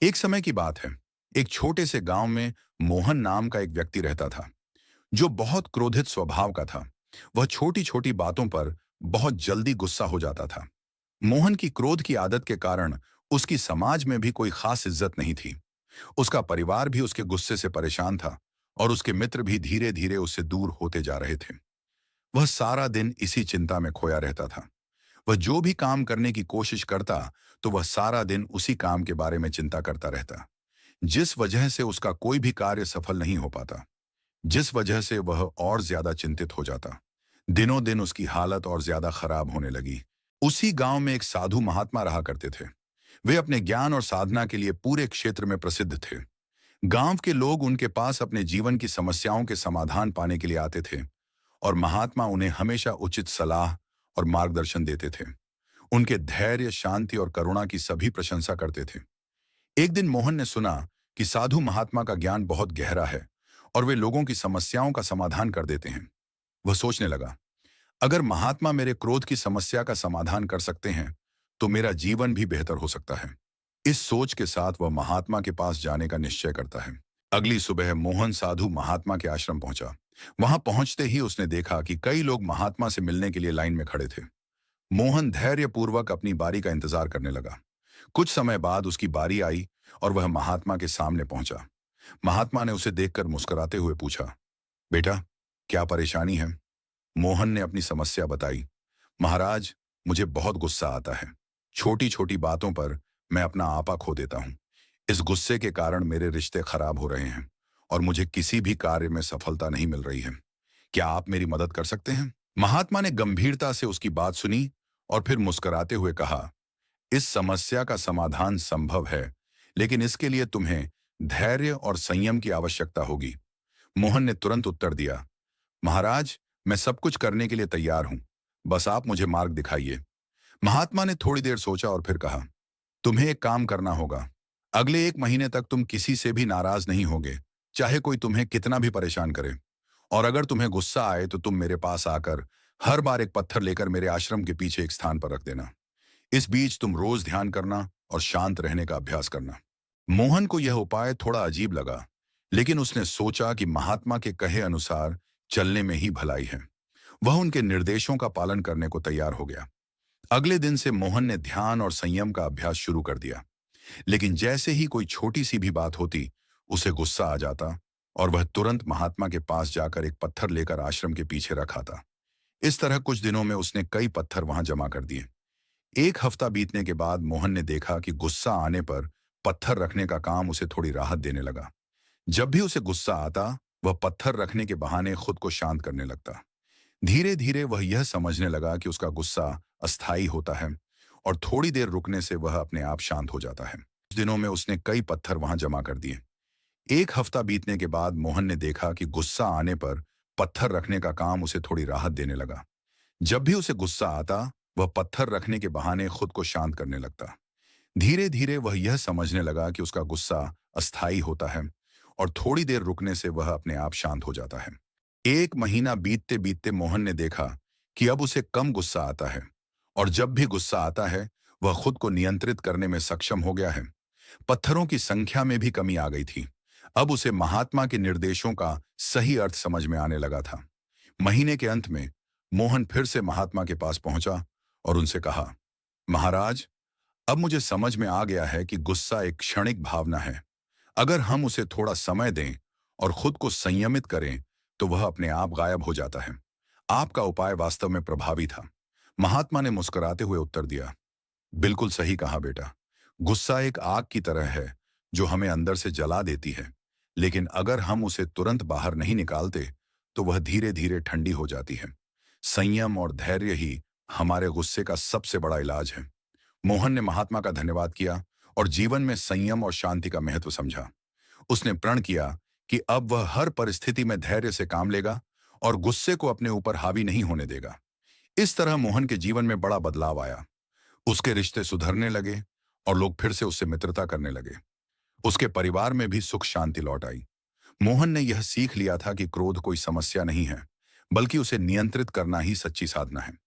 एक समय की बात है। एक छोटे से गांव में मोहन नाम का एक व्यक्ति रहता था, जो बहुत क्रोधित स्वभाव का था। वह छोटी छोटी बातों पर बहुत जल्दी गुस्सा हो जाता था। मोहन की क्रोध की आदत के कारण उसकी समाज में भी कोई खास इज्जत नहीं थी। उसका परिवार भी उसके गुस्से से परेशान था, और उसके मित्र भी धीरे धीरे उससे दूर होते जा रहे थे। वह सारा दिन इसी चिंता में खोया रहता था। वह जो भी काम करने की कोशिश करता, तो वह सारा दिन उसी काम के बारे में चिंता करता रहता, जिस वजह से उसका कोई भी कार्य सफल नहीं हो पाता। जिस वजह से वह और ज्यादा चिंतित हो जाता। दिनों दिन उसकी हालत और ज्यादा खराब होने लगी। उसी गांव में एक साधु महात्मा रहा करते थे। वे अपने ज्ञान और साधना के लिए पूरे क्षेत्र में प्रसिद्ध थे। गांव के लोग उनके पास अपने जीवन की समस्याओं के समाधान पाने के लिए आते थे, और महात्मा उन्हें हमेशा उचित सलाह और मार्गदर्शन देते थे। उनके धैर्य, शांति और करुणा की सभी प्रशंसा करते थे। एक दिन मोहन ने सुना कि साधु महात्मा का ज्ञान बहुत गहरा है, और वे लोगों की समस्याओं का समाधान कर देते हैं। वह सोचने लगा, अगर महात्मा मेरे क्रोध की समस्या का समाधान कर सकते हैं, तो मेरा जीवन भी बेहतर हो सकता है। इस सोच के साथ वह महात्मा के पास जाने का निश्चय करता है। अगली सुबह मोहन साधु महात्मा के आश्रम पहुंचा। वहां पहुंचते ही उसने देखा कि कई लोग महात्मा से मिलने के लिए लाइन में खड़े थे। मोहन धैर्यपूर्वक अपनी बारी का इंतजार करने लगा। कुछ समय बाद उसकी बारी आई, और वह महात्मा के सामने पहुंचा। महात्मा ने उसे देखकर मुस्कुराते हुए पूछा, बेटा, क्या परेशानी है? मोहन ने अपनी समस्या बताई। महाराज, मुझे बहुत गुस्सा आता है। छोटी छोटी बातों पर मैं अपना आपा खो देता हूँ। इस गुस्से के कारण मेरे रिश्ते खराब हो रहे हैं, और मुझे किसी भी कार्य में सफलता नहीं मिल रही है। क्या आप मेरी मदद कर सकते हैं? महात्मा ने गंभीरता से उसकी बात सुनी, और फिर मुस्कुराते हुए कहा, इस समस्या का समाधान संभव है, लेकिन इसके लिए तुम्हें धैर्य और संयम की आवश्यकता होगी। मोहन ने तुरंत उत्तर दिया, महाराज, मैं सब कुछ करने के लिए तैयार हूं। बस आप मुझे मार्ग दिखाइए। महात्मा ने थोड़ी देर सोचा और फिर कहा, तुम्हें एक काम करना होगा। अगले 1 महीने तक तुम किसी से भी नाराज नहीं होगे, चाहे कोई तुम्हें कितना भी परेशान करे। और अगर तुम्हें गुस्सा आए, तो तुम मेरे पास आकर हर बार एक पत्थर लेकर मेरे आश्रम के पीछे एक स्थान पर रख देना। इस बीच तुम रोज ध्यान करना और शांत रहने का अभ्यास करना। मोहन को यह उपाय थोड़ा अजीब लगा, लेकिन उसने सोचा कि महात्मा के कहे अनुसार चलने में ही भलाई है। वह उनके निर्देशों का पालन करने को तैयार हो गया। अगले दिन से मोहन ने ध्यान और संयम का अभ्यास शुरू कर दिया। लेकिन जैसे ही कोई छोटी सी भी बात होती, उसे गुस्सा आ जाता, और वह तुरंत महात्मा के पास जाकर एक पत्थर लेकर आश्रम के पीछे रखा था। इस तरह कुछ दिनों में उसने कई पत्थर वहां जमा कर दिए। 1 हफ्ता बीतने के बाद मोहन ने देखा कि गुस्सा आने पर पत्थर रखने का काम उसे थोड़ी राहत देने लगा। जब भी उसे गुस्सा आता, वह पत्थर रखने के बहाने खुद को शांत करने लगता। धीरे धीरे वह यह समझने लगा कि उसका गुस्सा अस्थायी होता है, और थोड़ी देर रुकने से वह अपने आप शांत हो जाता है। कुछ दिनों में उसने कई पत्थर वहां जमा कर दिए। 1 हफ्ता बीतने के बाद मोहन ने देखा कि गुस्सा आने पर पत्थर रखने का काम उसे थोड़ी राहत देने लगा। जब भी उसे गुस्सा आता, वह पत्थर रखने के बहाने खुद को शांत करने लगता। धीरे धीरे वह यह समझने लगा कि उसका गुस्सा अस्थायी होता है, और थोड़ी देर रुकने से वह अपने आप शांत हो जाता है। 1 महीना बीतते बीतते मोहन ने देखा कि अब उसे कम गुस्सा आता है, और जब भी गुस्सा आता है, वह खुद को नियंत्रित करने में सक्षम हो गया है। पत्थरों की संख्या में भी कमी आ गई थी। अब उसे महात्मा के निर्देशों का सही अर्थ समझ में आने लगा था। महीने के अंत में मोहन फिर से महात्मा के पास पहुंचा, और उनसे कहा, महाराज, अब मुझे समझ में आ गया है कि गुस्सा एक क्षणिक भावना है। अगर हम उसे थोड़ा समय दें और खुद को संयमित करें, तो वह अपने आप गायब हो जाता है। आपका उपाय वास्तव में प्रभावी था। महात्मा ने मुस्कुराते हुए उत्तर दिया, बिल्कुल सही कहा बेटा। गुस्सा एक आग की तरह है, जो हमें अंदर से जला देती है, लेकिन अगर हम उसे तुरंत बाहर नहीं निकालते, तो वह धीरे धीरे ठंडी हो जाती है। संयम और धैर्य ही हमारे गुस्से का सबसे बड़ा इलाज है। मोहन ने महात्मा का धन्यवाद किया, और जीवन में संयम और शांति का महत्व समझा। उसने प्रण किया कि अब वह हर परिस्थिति में धैर्य से काम लेगा, और गुस्से को अपने ऊपर हावी नहीं होने देगा। इस तरह मोहन के जीवन में बड़ा बदलाव आया। उसके रिश्ते सुधरने लगे, और लोग फिर से उससे मित्रता करने लगे। उसके परिवार में भी सुख शांति लौट आई। मोहन ने यह सीख लिया था कि क्रोध कोई समस्या नहीं है, बल्कि उसे नियंत्रित करना ही सच्ची साधना है।